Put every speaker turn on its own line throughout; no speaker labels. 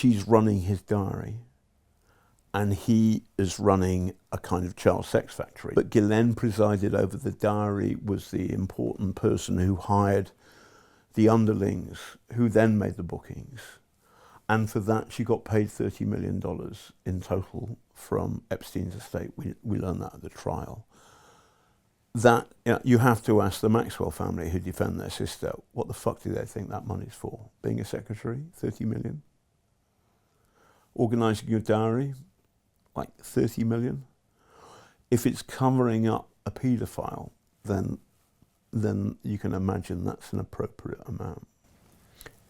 she's running his diary, and he is running a kind of child sex factory. But Ghislaine presided over the diary, was the important person who hired the underlings, who then made the bookings. And for that, she got paid $30 million in total from Epstein's estate. We learned that at the trial. That, you have to ask the Maxwell family who defend their sister, what the fuck do they think that money's for? Being a secretary, 30 million? Organising your diary, like 30 million? If it's covering up a paedophile, then you can imagine that's an appropriate amount.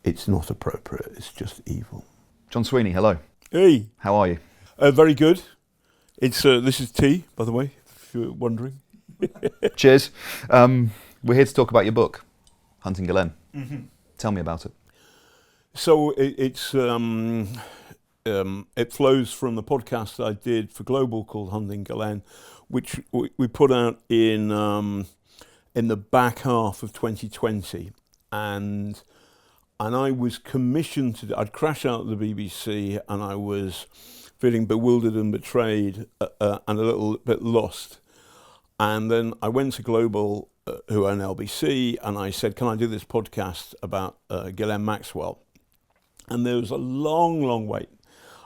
It's not appropriate, it's just evil.
John Sweeney, hello.
Hey.
How are you?
Very good. It's this is tea, by the way, if you're wondering.
Cheers. We're here to talk about your book, Hunting Ghislaine.
Mm-hmm.
Tell me about it.
So it flows from the podcast I did for Global called Hunting Ghislaine, which we put out in the back half of 2020, and I was commissioned to. I'd crash out at the BBC, and I was feeling bewildered and betrayed, and a little bit lost. And then I went to Global, who own LBC, and I said, "Can I do this podcast about Ghislaine Maxwell?" And there was a long, long wait.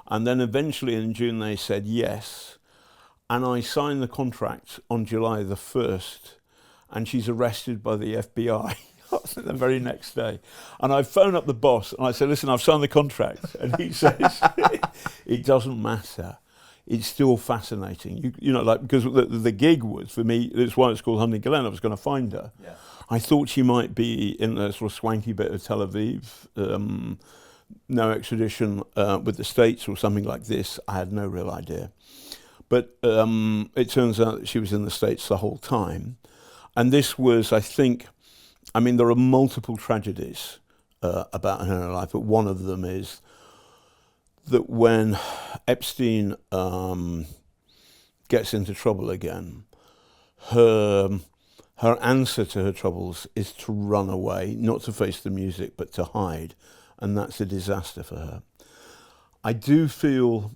And then eventually in June they said yes. And I signed the contract on July the 1st, and she's arrested by the FBI the very next day. And I phoned up the boss and I said, "Listen, I've signed the contract." And he says, "It doesn't matter. It's still fascinating." You know, like, because the gig was, for me, that's why it's called Hunting Ghislaine. I was going to find her. Yeah. I thought she might be in a sort of swanky bit of Tel Aviv, no extradition with the States or something like this. I had no real idea. But it turns out that she was in the States the whole time. And this was, I think, I mean, there are multiple tragedies about her in her life, but one of them is that when Epstein gets into trouble again, her answer to her troubles is to run away, not to face the music, but to hide. And that's a disaster for her. I do feel,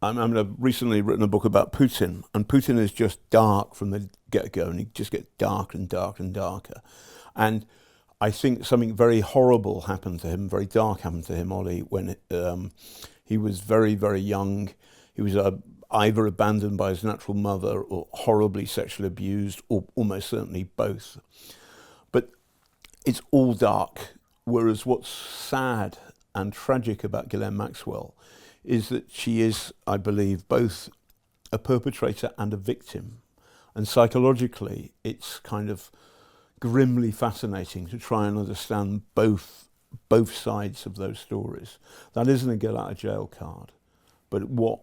I've recently written a book about Putin, and Putin is just dark from the get-go, and he just gets darker and darker and darker. And I think something very horrible happened to him, very dark happened to him, Ollie, when he was very, very young. He was either abandoned by his natural mother or horribly sexually abused, or almost certainly both. But it's all dark, whereas what's sad and tragic about Ghislaine Maxwell is that she is, I believe, both a perpetrator and a victim. And psychologically, it's kind of grimly fascinating to try and understand both sides of those stories. That isn't a get out of jail card, but what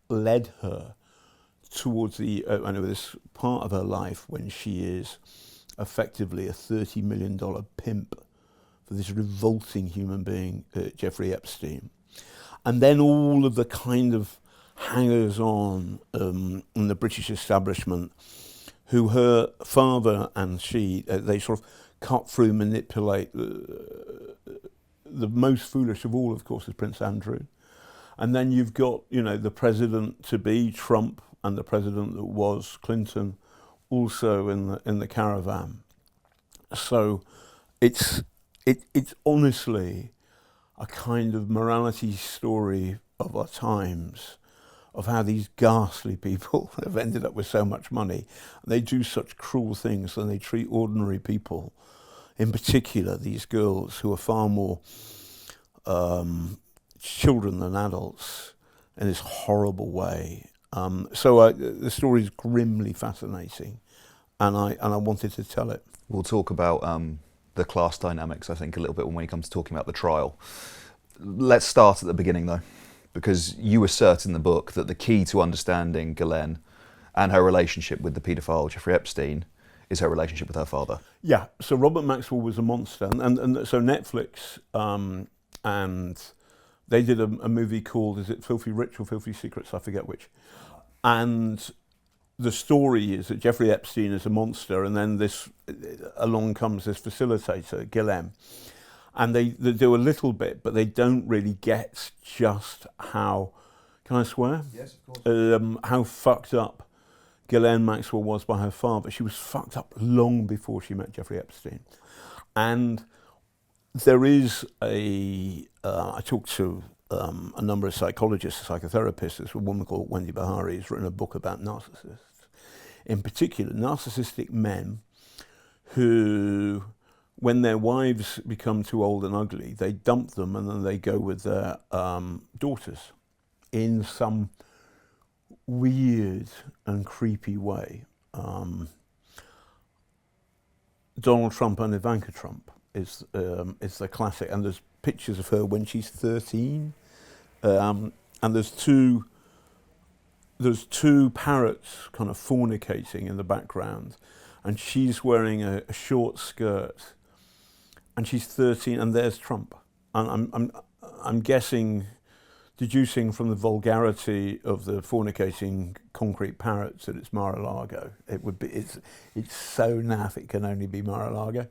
led her towards this part of her life when she is effectively a $30 million pimp for this revolting human being, Jeffrey Epstein. And then all of the kind of hangers-on in the British establishment, who her father and she, they sort of cut through, manipulate. The most foolish of all, of course, is Prince Andrew. And then you've got, the president-to-be, Trump, and the president that was, Clinton, also in the caravan. So it's honestly a kind of morality story of our times, of how these ghastly people have ended up with so much money. They do such cruel things, and they treat ordinary people, in particular these girls who are far more children than adults, in this horrible way. So the story is grimly fascinating, and I wanted to tell it.
We'll talk about the class dynamics, I think, a little bit when it comes to talking about the trial. Let's start at the beginning, though, because you assert in the book that the key to understanding Ghislaine and her relationship with the paedophile Jeffrey Epstein is her relationship with her father.
Yeah, so Robert Maxwell was a monster, and so Netflix, and they did a movie called, is it Filthy Rich or Filthy Secrets? I forget which. And the story is that Jeffrey Epstein is a monster, and then along comes this facilitator, Ghislaine. And they do a little bit, but they don't really get just how, can I swear?
Yes, of course.
How fucked up Ghislaine Maxwell was by her father. She was fucked up long before she met Jeffrey Epstein. And there is I talked to a number of psychologists, psychotherapists. There's a woman called Wendy Bahari who's written a book about narcissists. In particular, narcissistic men who, when their wives become too old and ugly, they dump them and then they go with their daughters in some weird and creepy way. Donald Trump and Ivanka Trump is the classic, and there's pictures of her when she's 13, and there's two parrots kind of fornicating in the background, and she's wearing a short skirt, and she's 13, and there's Trump. And I'm guessing, deducing from the vulgarity of the fornicating concrete parrots that it's Mar-a-Lago. It's so naff it can only be Mar-a-Lago.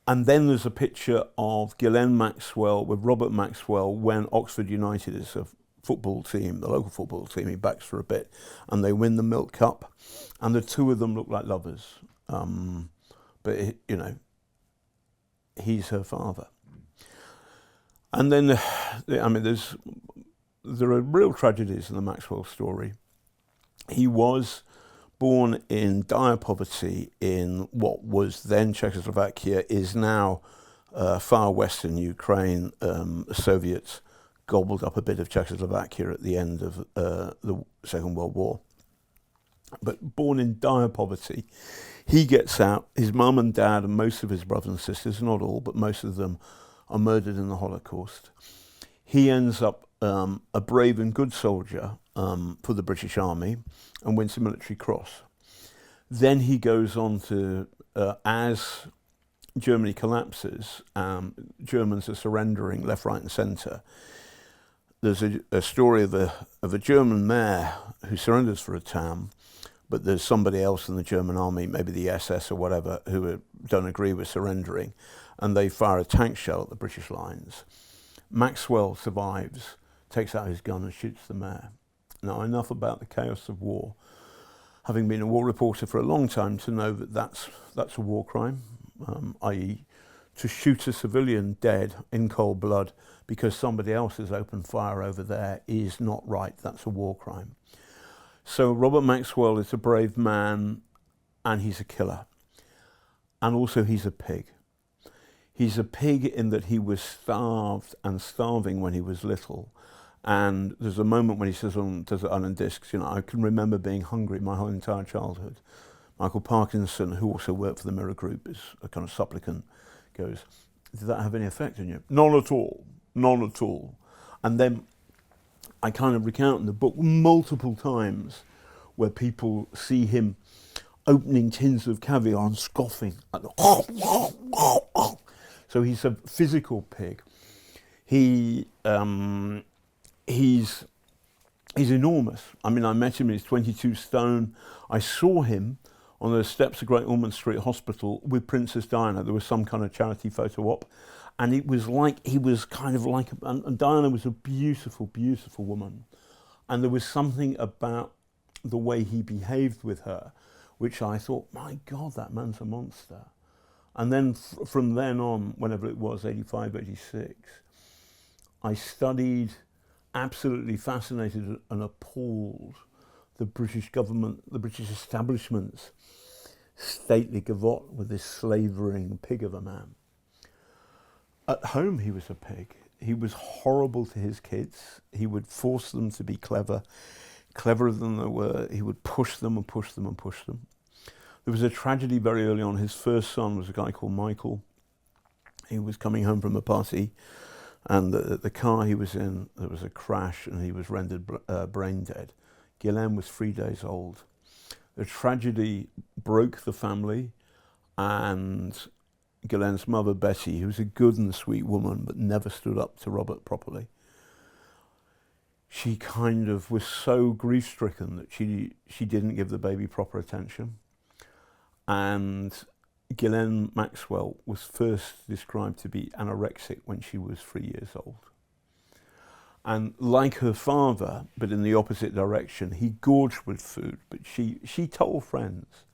And then there's a picture of Ghislaine Maxwell with Robert Maxwell when Oxford United is a football team, the local football team, he backs for a bit, and they win the Milk Cup, and the two of them look like lovers. But he's her father. And then, there are real tragedies in the Maxwell story. He was born in dire poverty in what was then Czechoslovakia, is now far western Ukraine. The Soviets gobbled up a bit of Czechoslovakia at the end of the Second World War. But born in dire poverty, he gets out. His mum and dad and most of his brothers and sisters, not all, but most of them, are murdered in the Holocaust. He ends up a brave and good soldier for the British Army and wins the Military Cross. Then he goes on to, as Germany collapses, Germans are surrendering left, right and centre. There's a story of a German mayor who surrenders for a town, but there's somebody else in the German army, maybe the SS or whatever, who don't agree with surrendering, and they fire a tank shell at the British lines. Maxwell survives, takes out his gun and shoots the mayor. Now, enough about the chaos of war, having been a war reporter for a long time, to know that that's a war crime, i.e. to shoot a civilian dead in cold blood because somebody else has opened fire over there is not right. That's a war crime. So Robert Maxwell is a brave man, and he's a killer. And also he's a pig. He's a pig in that he was starved and starving when he was little. And there's a moment when he says on Desert Island Discs, I can remember being hungry my whole entire childhood. Michael Parkinson, who also worked for the Mirror Group, is a kind of supplicant, goes, did that have any effect on you? None at all, none at all. And then I kind of recount in the book multiple times where people see him opening tins of caviar and scoffing. So he's a physical pig. He's enormous. I mean, I met him, he's 22 stone. I saw him on the steps of Great Ormond Street Hospital with Princess Diana. There was some kind of charity photo op. And it was like, he was kind of like, and Diana was a beautiful, beautiful woman. And there was something about the way he behaved with her, which I thought, my God, that man's a monster. And then from then on, whenever it was, 85, 86, I studied, absolutely fascinated and appalled, the British government, the British establishment's stately gavotte with this slavering pig of a man. At home, he was a pig. He was horrible to his kids. He would force them to be clever, cleverer than they were. He would push them and push them and push them. There was a tragedy very early on. His first son was a guy called Michael. He was coming home from a party, and the car he was in, there was a crash, and he was rendered brain dead. Ghislaine was 3 days old. The tragedy broke the family, and Ghislaine's mother, Betty, who was a good and sweet woman but never stood up to Robert properly, she kind of was so grief-stricken that she didn't give the baby proper attention. And Ghislaine Maxwell was first described to be anorexic when she was 3 years old. And like her father, but in the opposite direction, he gorged with food, but she told friends,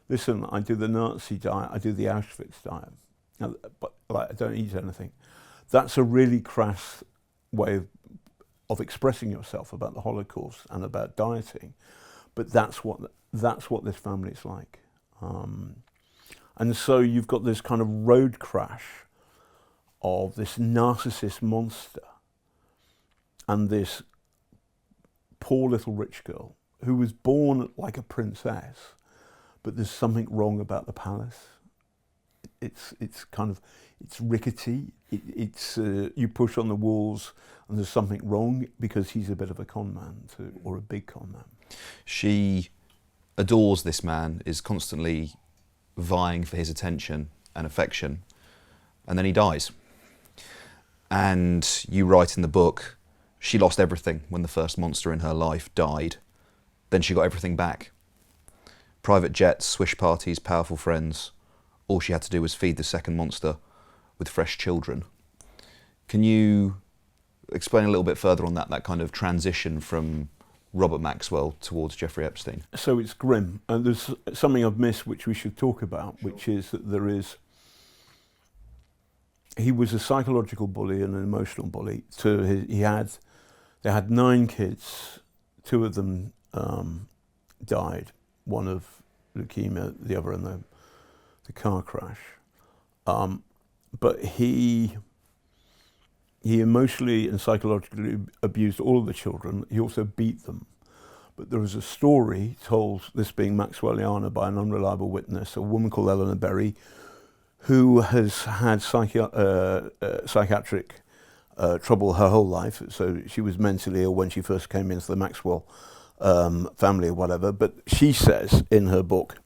listen, I do the Nazi diet, I do the Auschwitz diet, now, but like, I don't eat anything. That's a really crass way of expressing yourself about the Holocaust and about dieting, but that's what this family is like. And so you've got this kind of road crash of this narcissist monster and this poor little rich girl who was born like a princess, but there's something wrong about the palace. It's rickety. You push on the walls and there's something wrong because he's a bit of a con man too, or a big con man.
She adores this man, is constantly vying for his attention and affection, and then he dies. And you write in the book, she lost everything when the first monster in her life died. Then she got everything back. Private jets, swish parties, powerful friends. All she had to do was feed the second monster with fresh children. Can you explain a little bit further on that kind of transition from Robert Maxwell towards Jeffrey Epstein?
So it's grim, and there's something I've missed which we should talk about, which is that he was a psychological bully and an emotional bully. They had 9 kids, 2 of them died, one of leukemia, the other in the car crash. But he emotionally and psychologically abused all of the children. He also beat them. But there was a story told, this being Maxwelliana, by an unreliable witness, a woman called Eleanor Berry, who has had psychiatric trouble her whole life. So she was mentally ill when she first came into the Maxwell family or whatever. But she says in her book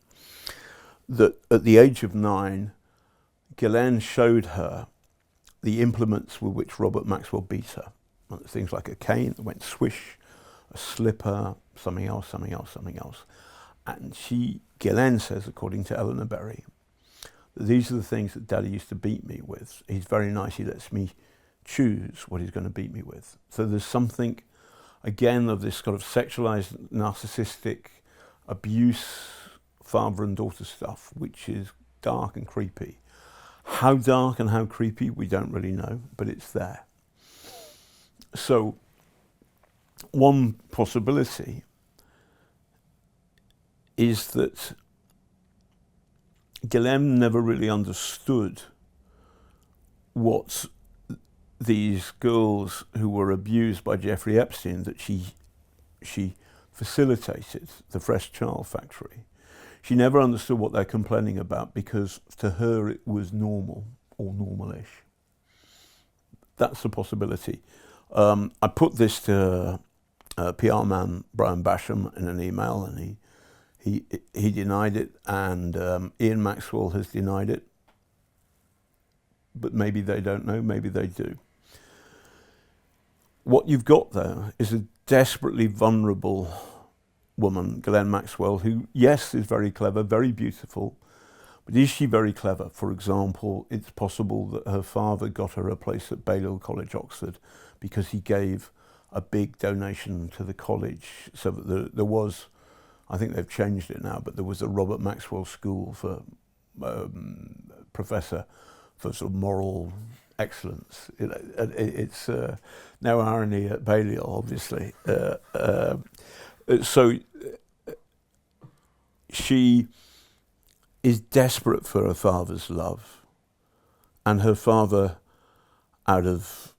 that at the age of 9, Ghislaine showed her the implements with which Robert Maxwell beat her. Things like a cane that went swish, a slipper, something else. And Ghislaine says, according to Eleanor Berry, that these are the things that Daddy used to beat me with. He's very nice, he lets me choose what he's going to beat me with. So there's something, again, of this kind of sexualized, narcissistic abuse, father and daughter stuff, which is dark and creepy. How dark and how creepy, we don't really know, but it's there. So one possibility is that Ghislaine never really understood what these girls who were abused by Jeffrey Epstein, that she facilitated, the Fresh Child Factory. She never understood what they're complaining about, because to her it was normal or normal-ish. That's the possibility. I put this to PR man Brian Basham in an email, and he denied it, and Ian Maxwell has denied it. But maybe they don't know, maybe they do. What you've got there is a desperately vulnerable woman, Ghislaine Maxwell, who, yes, is very clever, very beautiful, but is she very clever? For example, it's possible that her father got her a place at Balliol College, Oxford, because he gave a big donation to the college, so that there was, I think they've changed it now, but there was a Robert Maxwell School for professor for sort of moral excellence. It's no irony at Balliol, obviously. So she is desperate for her father's love, and her father, out of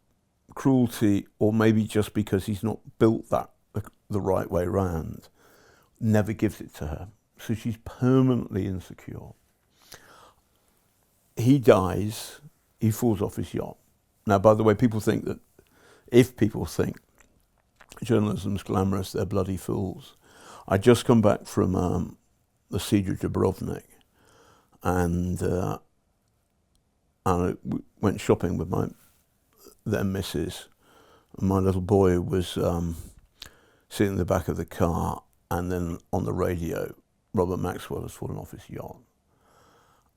cruelty, or maybe just because he's not built that the right way round, never gives it to her. So she's permanently insecure. He dies, he falls off his yacht. Now, by the way, if people think journalism's glamorous, they're bloody fools. I just come back from the siege of Dubrovnik, and I went shopping with my then missus. My little boy was sitting in the back of the car, and then on the radio, Robert Maxwell has fallen off his yacht.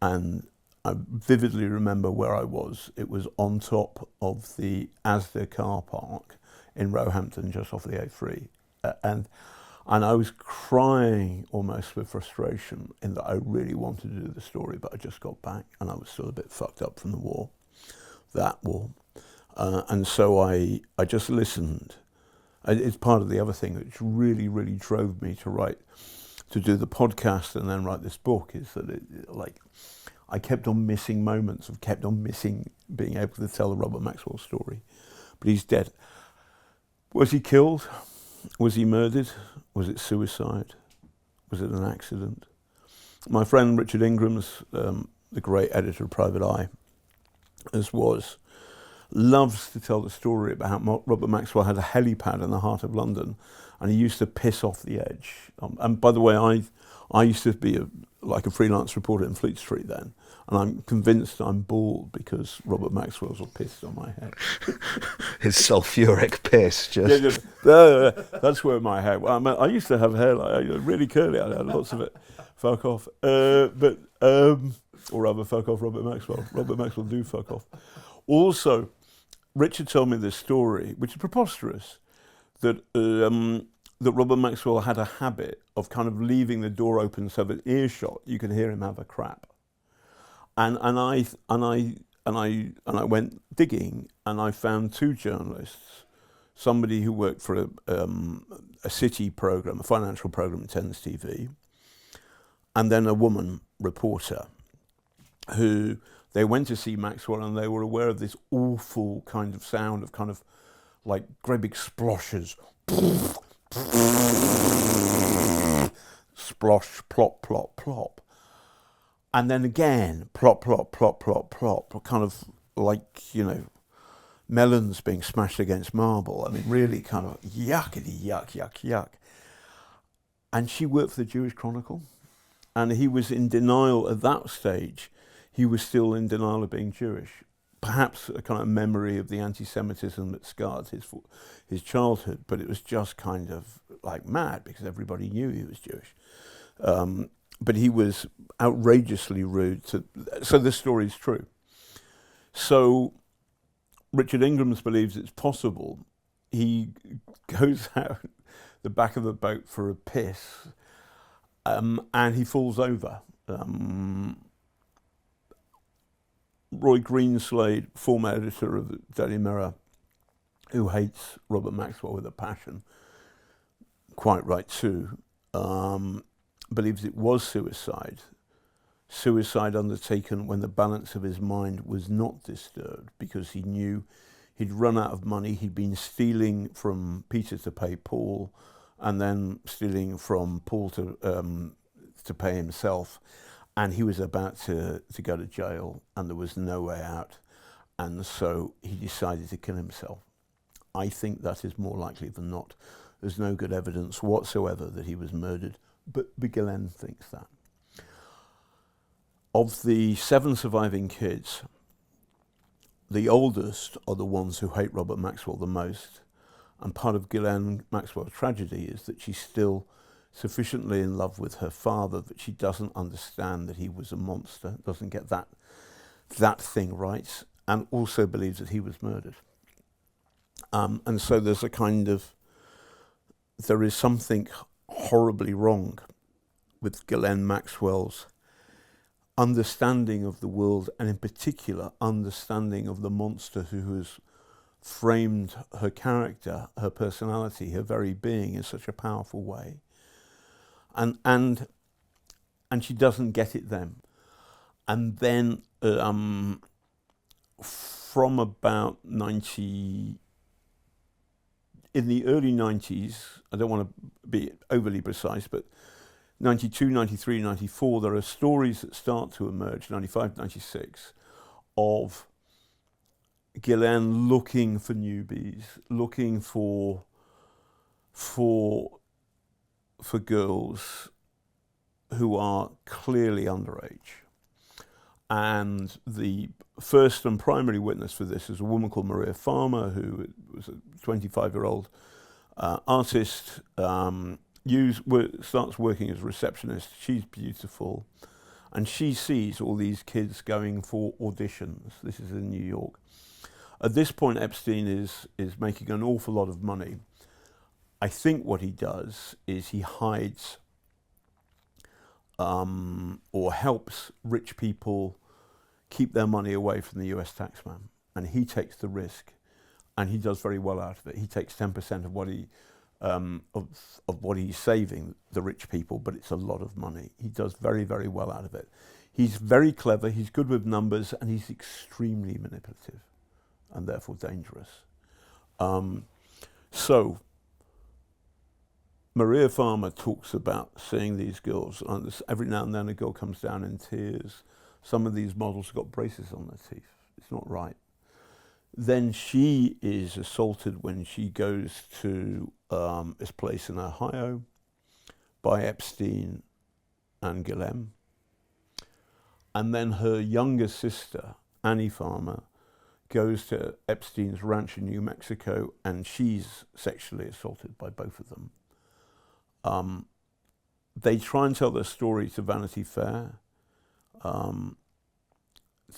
and I vividly remember where I was. It was on top of the Asda car park in Roehampton, just off the A3. And I was crying almost with frustration in that I really wanted to do the story, but I just got back and I was still a bit fucked up from the war, that war. And so I just listened. It's part of the other thing which really, really drove me to do the podcast and then write this book, is that I kept on missing moments, kept on missing being able to tell the Robert Maxwell story. But he's dead. Was he killed? Was he murdered? Was it suicide? Was it an accident? My friend Richard Ingram's, the great editor of Private Eye, loves to tell the story about how Robert Maxwell had a helipad in the heart of London, and he used to piss off the edge. And by the way, I used to be a freelance reporter in Fleet Street then, and I'm convinced I'm bald because Robert Maxwell's all pissed on my head.
His sulfuric piss, just.
That's where my hair. Well, I used to have hair really curly. I had lots of it. Fuck off. Or rather, fuck off, Robert Maxwell. Robert Maxwell do fuck off. Also, Richard told me this story, which is preposterous, that Robert Maxwell had a habit of kind of leaving the door open so that earshot you could hear him have a crap. And I went digging, and I found two journalists, somebody who worked for a city program, a financial program at Thames TV, and then a woman reporter who they went to see Maxwell, and they were aware of this awful kind of sound of kind of like great big sploshes. Splosh, plop, plop, plop. And then again, plop, plop, plop, plop, plop, kind of like, melons being smashed against marble. I mean, really kind of yuckity, yuck, yuck, yuck. And she worked for the Jewish Chronicle, and he was in denial at that stage. He was still in denial of being Jewish. Perhaps a kind of memory of the anti-Semitism that scarred his childhood, but it was just kind of like mad because everybody knew he was Jewish. But he was outrageously rude. So this story is true. So Richard Ingrams believes it's possible. He goes out the back of the boat for a piss, and he falls over. Roy Greenslade, former editor of the Daily Mirror, who hates Robert Maxwell with a passion, quite right too, believes it was suicide undertaken when the balance of his mind was not disturbed, because he knew he'd run out of money. He'd been stealing from Peter to pay Paul, and then stealing from Paul to pay himself. And he was about to go to jail, and there was no way out. And so he decided to kill himself. I think that is more likely than not. There's no good evidence whatsoever that he was murdered, but Ghislaine thinks that. Of the 7 surviving kids, the oldest are the ones who hate Robert Maxwell the most. And part of Ghislaine Maxwell's tragedy is that she's still sufficiently in love with her father that she doesn't understand that he was a monster, doesn't get that thing right, and also believes that he was murdered. And so there is something horribly wrong with Ghislaine Maxwell's understanding of the world, and in particular understanding of the monster who has framed her character, her personality, her very being in such a powerful way. And she doesn't get it then. And then from about 90, in the early 90s, I don't want to be overly precise, but 92, 93, 94, there are stories that start to emerge, 95, 96, of Ghislaine looking for newbies, looking for girls who are clearly underage. And the first and primary witness for this is a woman called Maria Farmer, who was a 25-year-old artist, starts working as a receptionist. She's beautiful. And she sees all these kids going for auditions. This is in New York. At this point, Epstein is making an awful lot of money. I think what he does is he hides or helps rich people keep their money away from the US taxman. And he takes the risk, and he does very well out of it. He takes 10% of what he of what he's saving, the rich people, but it's a lot of money. He does very, very well out of it. He's very clever, he's good with numbers, and he's extremely manipulative and therefore dangerous. So Maria Farmer talks about seeing these girls, and every now and then a girl comes down in tears. Some of these models have got braces on their teeth. It's not right. Then she is assaulted when she goes to this place in Ohio by Epstein and Ghislaine. And then her younger sister, Annie Farmer, goes to Epstein's ranch in New Mexico, and she's sexually assaulted by both of them. They try and tell their story to Vanity Fair, to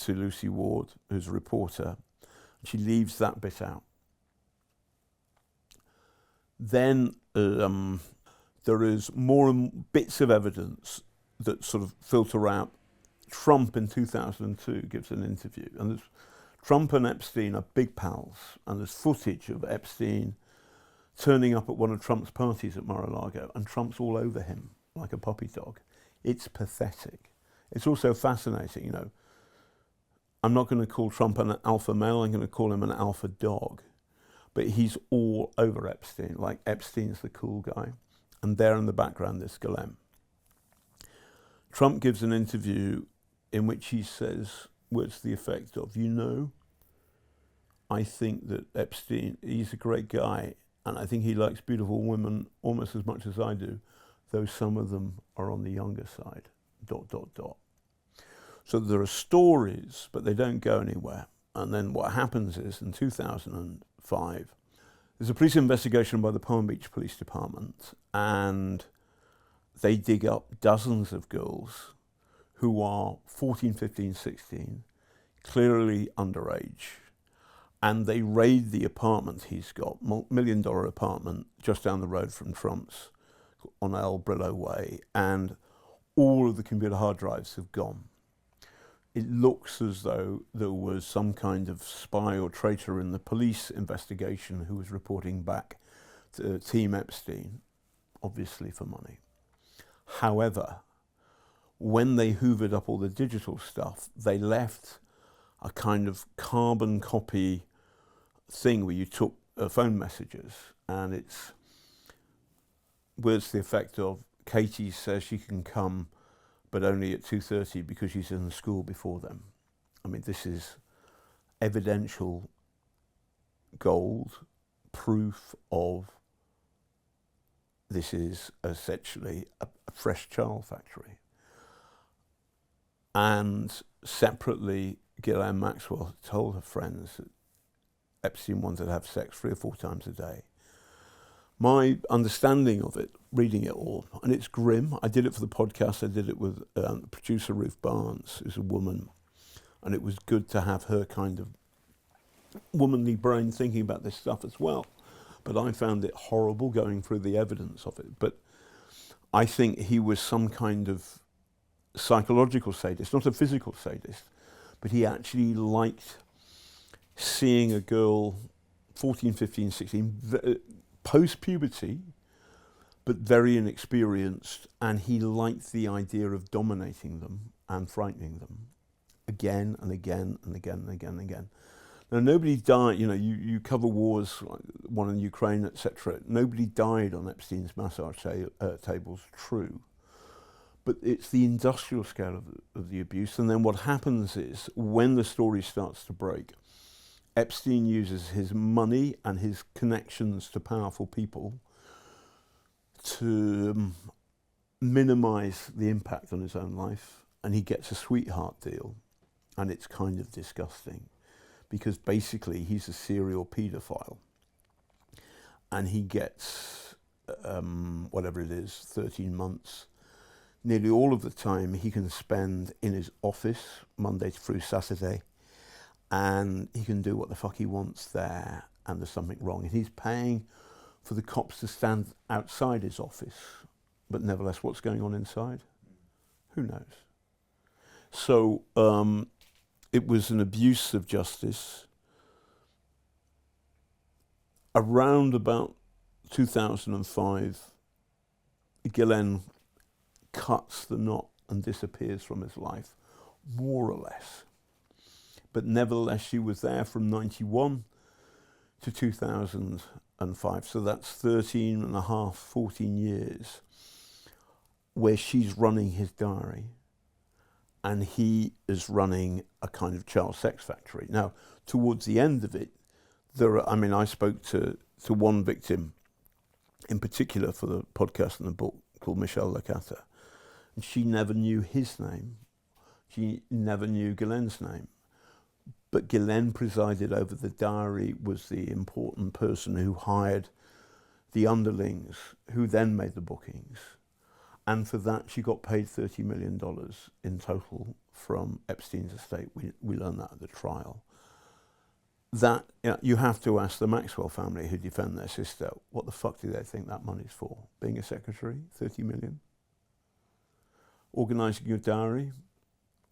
Lucy Ward, who's a reporter. She leaves that bit out. Then there is more bits of evidence that sort of filter out. Trump in 2002 gives an interview, and Trump and Epstein are big pals, and there's footage of Epstein turning up at one of Trump's parties at Mar-a-Lago, and Trump's all over him like a puppy dog. It's pathetic. It's also fascinating, you know. I'm not going to call Trump an alpha male, I'm going to call him an alpha dog. But he's all over Epstein, like Epstein's the cool guy. And there in the background is Ghislaine. Trump gives an interview in which he says words to the effect of, you know, I think that Epstein, he's a great guy, and I think he likes beautiful women almost as much as I do, though some of them are on the younger side, ... So there are stories, but they don't go anywhere. And then what happens is, in 2005, there's a police investigation by the Palm Beach Police Department, and they dig up dozens of girls who are 14, 15, 16, clearly underage. And they raid the apartment he's got, $1 million apartment just down the road from Trump's on El Brillo Way, and all of the computer hard drives have gone. It looks as though there was some kind of spy or traitor in the police investigation who was reporting back to Team Epstein, obviously for money. However, when they hoovered up all the digital stuff, they left a kind of carbon copy thing where you took phone messages, and it's words to the effect of, Katie says she can come but only at 2:30 because she's in the school before them. I mean, this is evidential gold, proof of this is essentially a fresh child factory. And separately, Ghislaine Maxwell told her friends that Epstein wanted to have sex 3 or 4 times a day. My understanding of it, reading it all, and it's grim. I did it for the podcast. I did it with producer Ruth Barnes, who's a woman, and it was good to have her kind of womanly brain thinking about this stuff as well. But I found it horrible going through the evidence of it. But I think he was some kind of psychological sadist, not a physical sadist, but he actually liked seeing a girl, 14, 15, 16, post-puberty, but very inexperienced, and he liked the idea of dominating them and frightening them again and again and again and again and again. Now, nobody died, you know, you cover wars, like one in Ukraine, etc. Nobody died on Epstein's massage tables, true. But it's the industrial scale of the abuse. And then what happens is, when the story starts to break, Epstein uses his money and his connections to powerful people to minimize the impact on his own life, and he gets a sweetheart deal, and it's kind of disgusting because basically he's a serial paedophile, and he gets whatever it is, 13 months nearly all of the time he can spend in his office Monday through Saturday, and he can do what the fuck he wants there, and there's something wrong. And he's paying for the cops to stand outside his office, but nevertheless, what's going on inside? Who knows? So it was an abuse of justice. Around about 2005, Ghislaine cuts the knot and disappears from his life, more or less. But nevertheless, she was there from 91 to 2005. So that's 13 and a half, 14 years where she's running his diary and he is running a kind of child sex factory. Now, towards the end of it, I spoke to one victim in particular for the podcast and the book called Michelle Licata, and she never knew his name. She never knew Ghislaine's name. But Ghislaine presided over the diary, was the important person who hired the underlings, who then made the bookings. And for that, she got paid $30 million in total from Epstein's estate. We learned that at the trial. That, you have to ask the Maxwell family who defend their sister, what the fuck do they think that money's for? Being a secretary, 30 million? Organising your diary,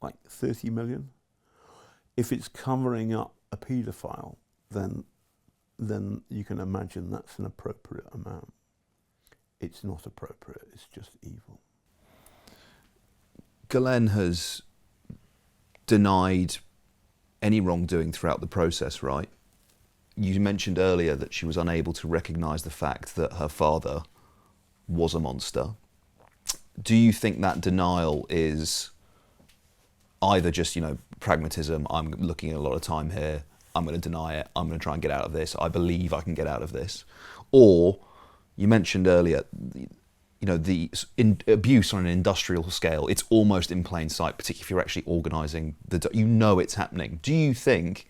like 30 million? If it's covering up a paedophile, then you can imagine that's an appropriate amount. It's not appropriate, it's just evil.
Ghislaine has denied any wrongdoing throughout the process, right? You mentioned earlier that she was unable to recognise the fact that her father was a monster. Do you think that denial is either just, pragmatism, I'm looking at a lot of time here, I'm going to deny it, I'm going to try and get out of this, I believe I can get out of this? Or, you mentioned earlier, the abuse on an industrial scale, it's almost in plain sight, particularly if you're actually organising it's happening. Do you think,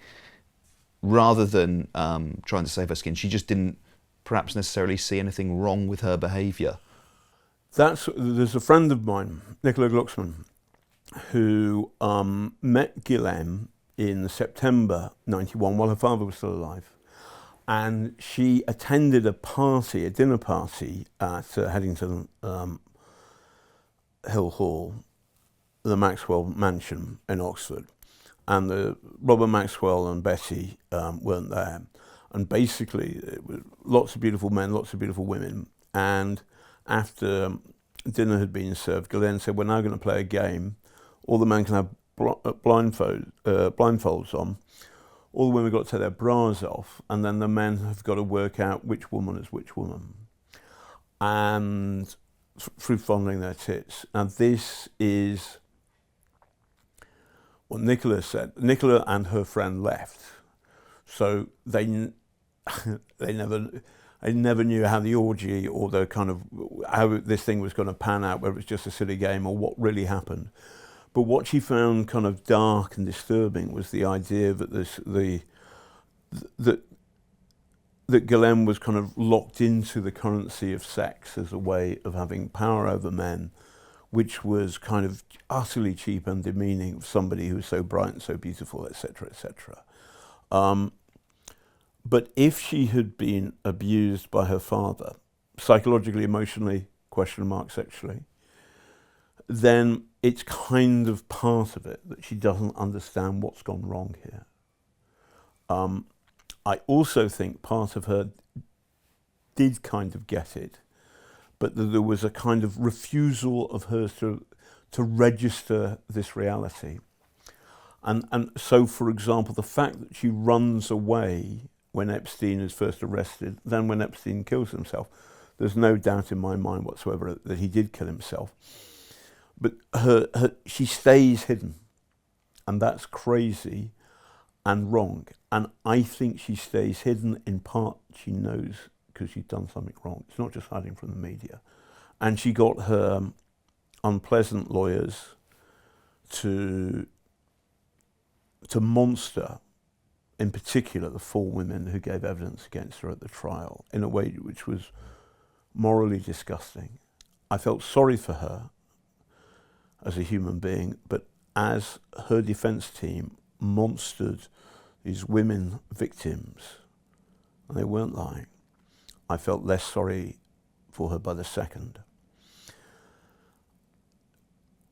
rather than trying to save her skin, she just didn't perhaps necessarily see anything wrong with her behaviour?
There's a friend of mine, Nicola Glucksmann, who met Ghislaine in September 91 while her father was still alive. And she attended a dinner party at Headington Hill Hall, the Maxwell mansion in Oxford. And Robert Maxwell and Betty weren't there. And basically, it was lots of beautiful men, lots of beautiful women. And after dinner had been served, Ghislaine said, we're now going to play a game. All the men can have blindfolds on. All the women got to take their bras off, and then the men have got to work out which woman is which woman. And through fondling their tits. And this is what Nicola said. Nicola and her friend left. So they never knew how the orgy or the kind of, how this thing was going to pan out, whether it was just a silly game or what really happened. But what she found kind of dark and disturbing was the idea that that Ghislaine was kind of locked into the currency of sex as a way of having power over men, which was kind of utterly cheap and demeaning of somebody who was so bright and so beautiful, etc., etc. But if she had been abused by her father, psychologically, emotionally, sexually, then it's kind of part of it that she doesn't understand what's gone wrong here. I also think part of her did kind of get it, but that there was a kind of refusal of hers to register this reality. And so, for example, the fact that she runs away when Epstein is first arrested, then when Epstein kills himself, there's no doubt in my mind whatsoever that he did kill himself. But she stays hidden, and that's crazy and wrong. And I think she stays hidden in part, she knows, because she's done something wrong. It's not just hiding from the media. And she got her unpleasant lawyers to monster, in particular, the 4 women who gave evidence against her at the trial, in a way which was morally disgusting. I felt sorry for her, as a human being, but as her defence team monstered these women victims, and they weren't lying, I felt less sorry for her by the second.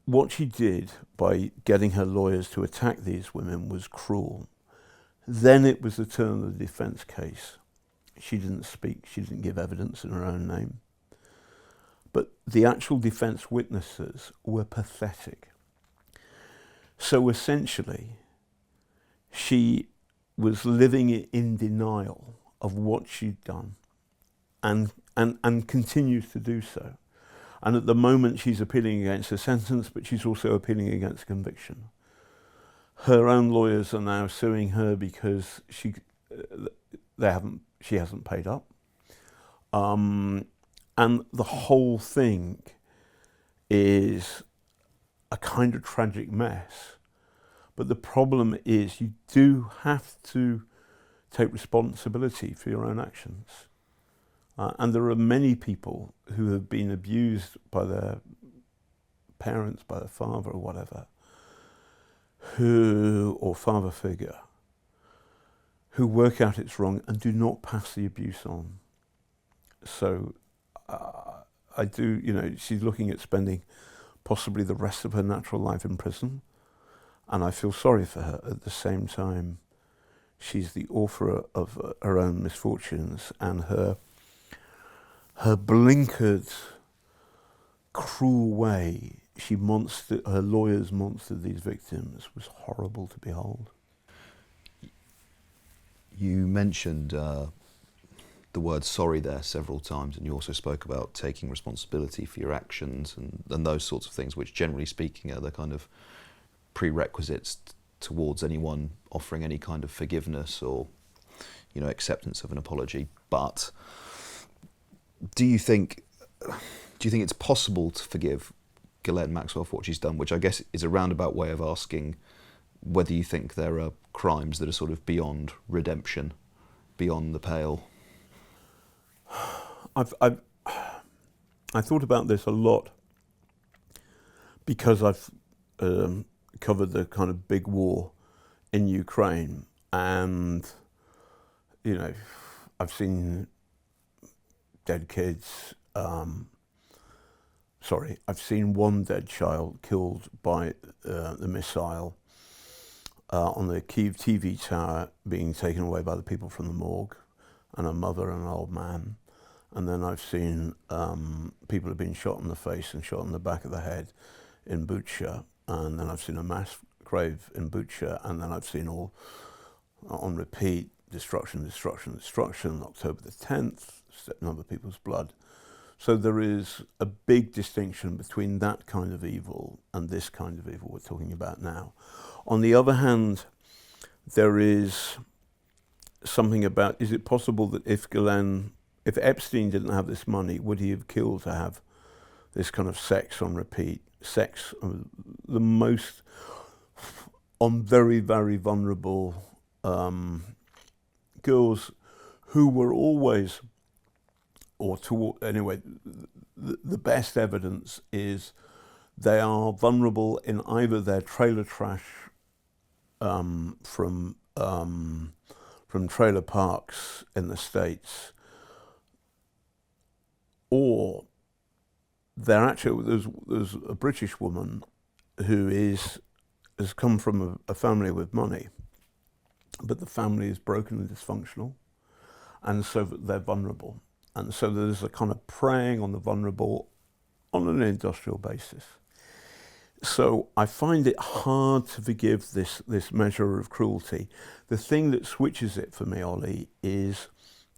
What she did by getting her lawyers to attack these women was cruel. Then it was the turn of the defence case. She didn't speak, she didn't give evidence in her own name. But the actual defence witnesses were pathetic. So essentially, she was living in denial of what she'd done and continues to do so. And at the moment she's appealing against a sentence, but she's also appealing against conviction. Her own lawyers are now suing her because she hasn't paid up. And the whole thing is a kind of tragic mess. But the problem is you do have to take responsibility for your own actions. And there are many people who have been abused by their parents, by their father or whatever, or father figure, who work out it's wrong and do not pass the abuse on. So I do, she's looking at spending possibly the rest of her natural life in prison, and I feel sorry for her. At the same time, she's the author of her own misfortunes, and her blinkered, cruel way her lawyers monstered these victims was horrible to behold.
You mentioned the word sorry there several times, and you also spoke about taking responsibility for your actions and those sorts of things, which generally speaking are the kind of prerequisites towards anyone offering any kind of forgiveness or acceptance of an apology. But do you think it's possible to forgive Ghislaine Maxwell for what she's done, which I guess is a roundabout way of asking whether you think there are crimes that are sort of beyond redemption, beyond the pale?
I thought about this a lot because I've covered the kind of big war in Ukraine, and I've seen dead kids. I've seen one dead child killed by the missile on the Kyiv TV tower being taken away by the people from the morgue, and a mother and an old man. And then I've seen people who've been shot in the face and shot in the back of the head in Bucha, and then I've seen a mass grave in Bucha, and then I've seen all on repeat destruction, October the 10th, stepping over people's blood. So there is a big distinction between that kind of evil and this kind of evil we're talking about now. On the other hand, there is something about, is it possible that if Epstein didn't have this money, would he have killed to have this kind of sex on repeat? Sex, the most, on very, very vulnerable girls who were always, anyway, the best evidence is they are vulnerable in either their trailer trash from trailer parks in the States, or they're actually, there's a British woman who has come from a family with money, but the family is broken and dysfunctional, and so they're vulnerable. And so there's a kind of preying on the vulnerable on an industrial basis. So I find it hard to forgive this measure of cruelty. The thing that switches it for me, Ollie, is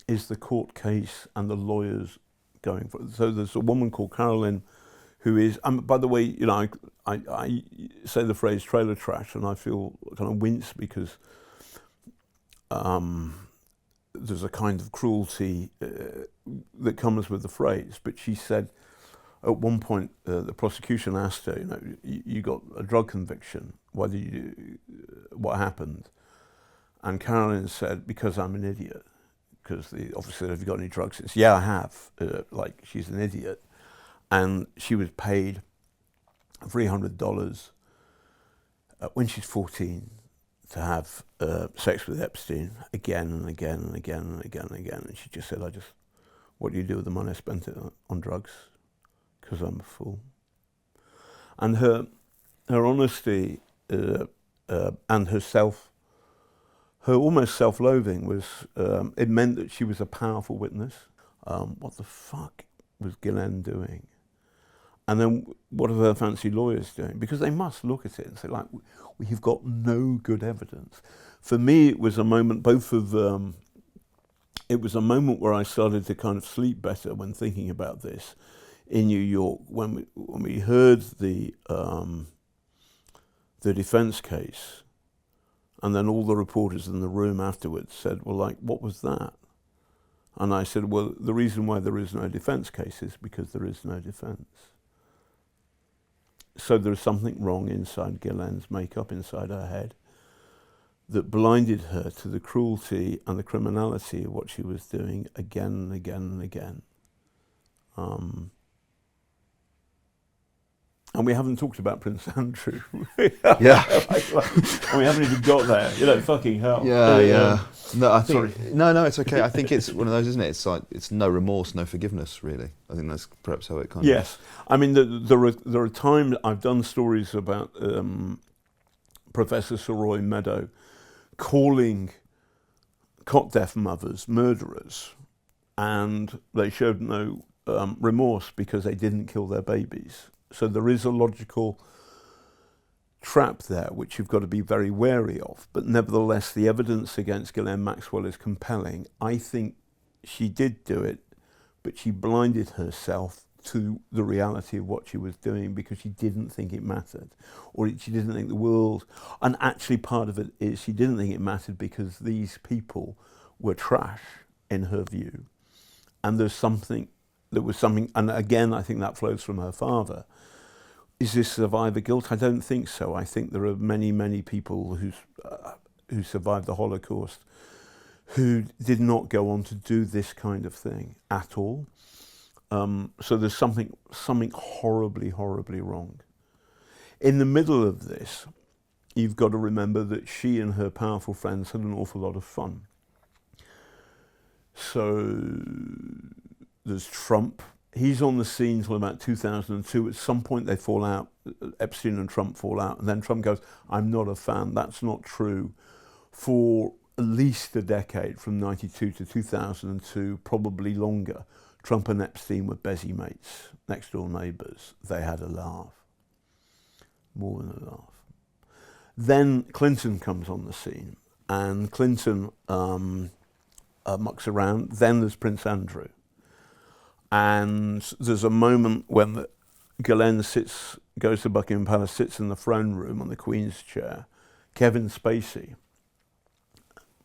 the court case and the lawyers going for it. So there's a woman called Carolyn who is, by the way, I say the phrase trailer trash and I feel kind of wince because there's a kind of cruelty that comes with the phrase. But she said at one point, the prosecution asked her, you got a drug conviction. What happened? And Carolyn said, because I'm an idiot. Because the officer said, have you got any drugs? She said, yeah, I have. She's an idiot. And she was paid $300 when she's 14 to have sex with Epstein again and again and again and again and again. And she just said, what do you do with the money? I spent it on drugs because I'm a fool. And her honesty and her almost self-loathing was, it meant that she was a powerful witness. What the fuck was Ghislaine doing? And then what are her fancy lawyers doing? Because they must look at it and say, we've got no good evidence. For me, it was a moment, it was a moment where I started to kind of sleep better when thinking about this in New York, when we heard the defense case, and then all the reporters in the room afterwards said, well, what was that? And I said, well, the reason why there is no defense case is because there is no defense. So there is something wrong inside Ghislaine's makeup, inside her head, that blinded her to the cruelty and the criminality of what she was doing again and again and again. And we haven't talked about Prince Andrew.
Yeah.
And we haven't even got there. Fucking hell.
Yeah. No, I think.
Sorry.
No, it's okay. I think it's one of those, isn't it? It's no remorse, no forgiveness, really. I think that's perhaps how it kind of.
Yes. I mean, there are times I've done stories about Professor Soroy Meadow calling cot-deaf mothers murderers, and they showed no remorse because they didn't kill their babies. So there is a logical trap there which you've got to be very wary of. But nevertheless, the evidence against Ghislaine Maxwell is compelling. I think she did do it, but she blinded herself to the reality of what she was doing because she didn't think it mattered, or she didn't think the world. And actually part of it is she didn't think it mattered because these people were trash in her view. And there was something, and again, I think that flows from her father. Is this survivor guilt? I don't think so. I think there are many, many people who survived the Holocaust who did not go on to do this kind of thing at all. So there's something horribly, horribly wrong. In the middle of this, you've got to remember that she and her powerful friends had an awful lot of fun. So there's Trump. He's on the scene till about 2002. At some point they fall out, Epstein and Trump fall out, and then Trump goes, I'm not a fan. That's not true. For at least a decade, from 92 to 2002, probably longer, Trump and Epstein were busy mates, next door neighbours. They had a laugh, more than a laugh. Then Clinton comes on the scene, and Clinton mucks around. Then there's Prince Andrew. And there's a moment when Ghislaine goes to Buckingham Palace, sits in the throne room on the Queen's chair. Kevin Spacey,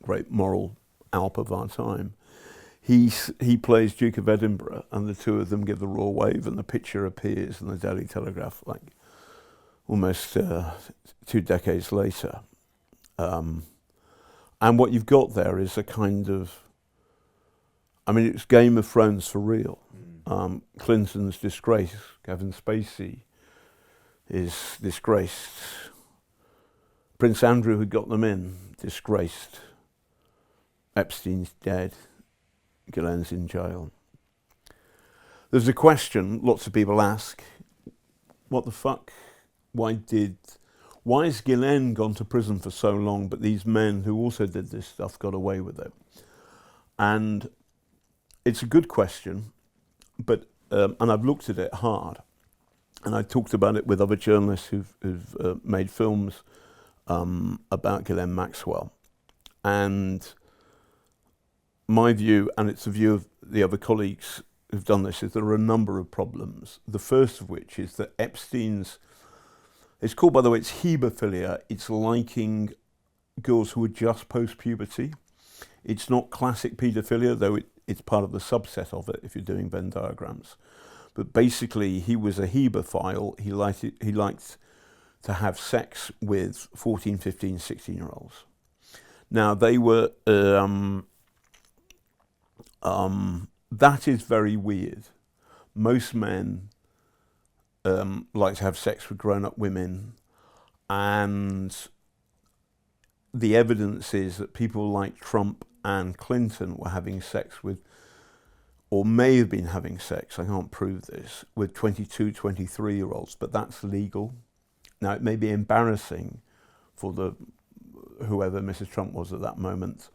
great moral alp of our time, he plays Duke of Edinburgh, and the two of them give the royal wave, and the picture appears in the Daily Telegraph almost 2 decades later. And what you've got there is a kind of, it's Game of Thrones for real. Clinton's disgraced. Kevin Spacey is disgraced. Prince Andrew, who got them in, disgraced. Epstein's dead. Ghislaine's in jail. There's a question lots of people ask, what the fuck? Why has Ghislaine gone to prison for so long, but these men who also did this stuff got away with it? And it's a good question, but and I've looked at it hard, and I talked about it with other journalists who've made films about Ghislaine Maxwell. And my view, and it's the view of the other colleagues who've done this, is there are a number of problems. The first of which is that Epstein's, it's called, by the way, it's hebephilia. It's liking girls who are just post-puberty. It's not classic paedophilia, though it's part of the subset of it if you're doing Venn diagrams. But basically, he was a hebephile. He liked to have sex with 14, 15, 16-year-olds. Now, they were, that is very weird. Most men like to have sex with grown-up women, and the evidence is that people like Trump and Clinton were having sex with, or may have been having sex, I can't prove this, with 22, 23-year-olds, but that's legal. Now, it may be embarrassing for whoever Mrs. Trump was at that moment,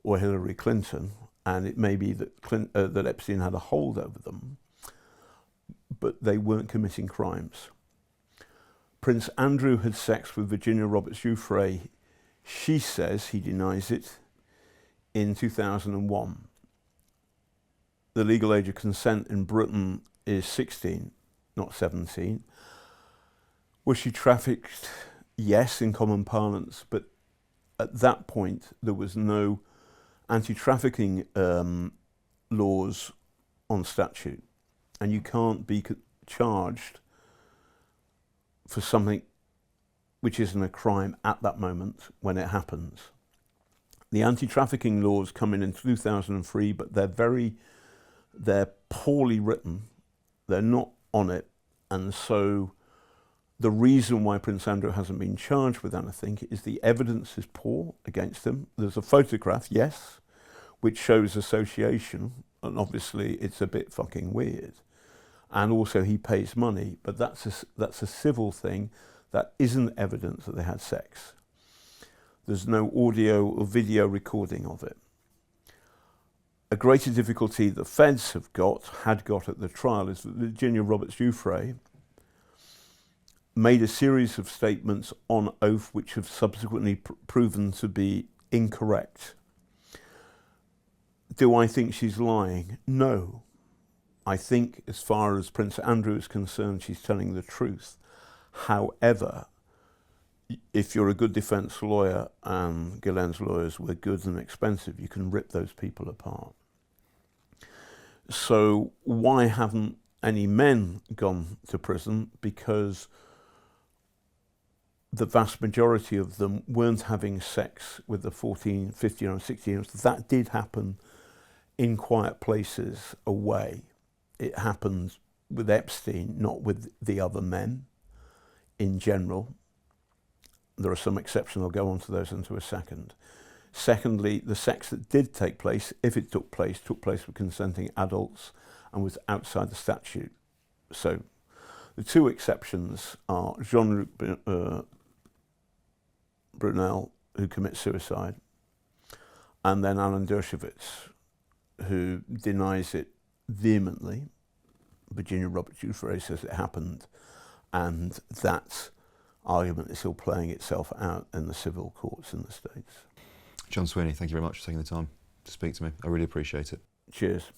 or Hillary Clinton, and it may be that that Epstein had a hold over them, but they weren't committing crimes. Prince Andrew had sex with Virginia Roberts Giuffre. She says, he denies it, in 2001. The legal age of consent in Britain is 16, not 17. Was she trafficked? Yes, in common parlance, but at that point there was no anti-trafficking laws on statute, and you can't be charged for something which isn't a crime at that moment when it happens. The anti-trafficking laws come in 2003, but they're poorly written. They're not on it, and so the reason why Prince Andrew hasn't been charged with anything is the evidence is poor against him. There's a photograph, yes, which shows association, and obviously it's a bit fucking weird. And also he pays money, but that's a civil thing. That isn't evidence that they had sex. There's no audio or video recording of it. A greater difficulty the feds had got at the trial is that Virginia Roberts Giuffre made a series of statements on oath which have subsequently proven to be incorrect. Do I think she's lying? No. I think as far as Prince Andrew is concerned, she's telling the truth. However, if you're a good defence lawyer, and Ghislaine's lawyers were good and expensive, you can rip those people apart. So why haven't any men gone to prison? Because the vast majority of them weren't having sex with the 14, 15 or 16-year-olds. That did happen in quiet places away. It happened with Epstein, not with the other men in general. There are some exceptions, I'll go on to those into a second. Secondly, the sex that did take place, if it took place with consenting adults and was outside the statute. So the two exceptions are Jean-Luc Brunel, who commits suicide, and then Alan Dershowitz, who denies it vehemently. Virginia Roberts Giuffre says it happened, and that argument is still playing itself out in the civil courts in the States.
John Sweeney, thank you very much for taking the time to speak to me. I really appreciate it.
Cheers.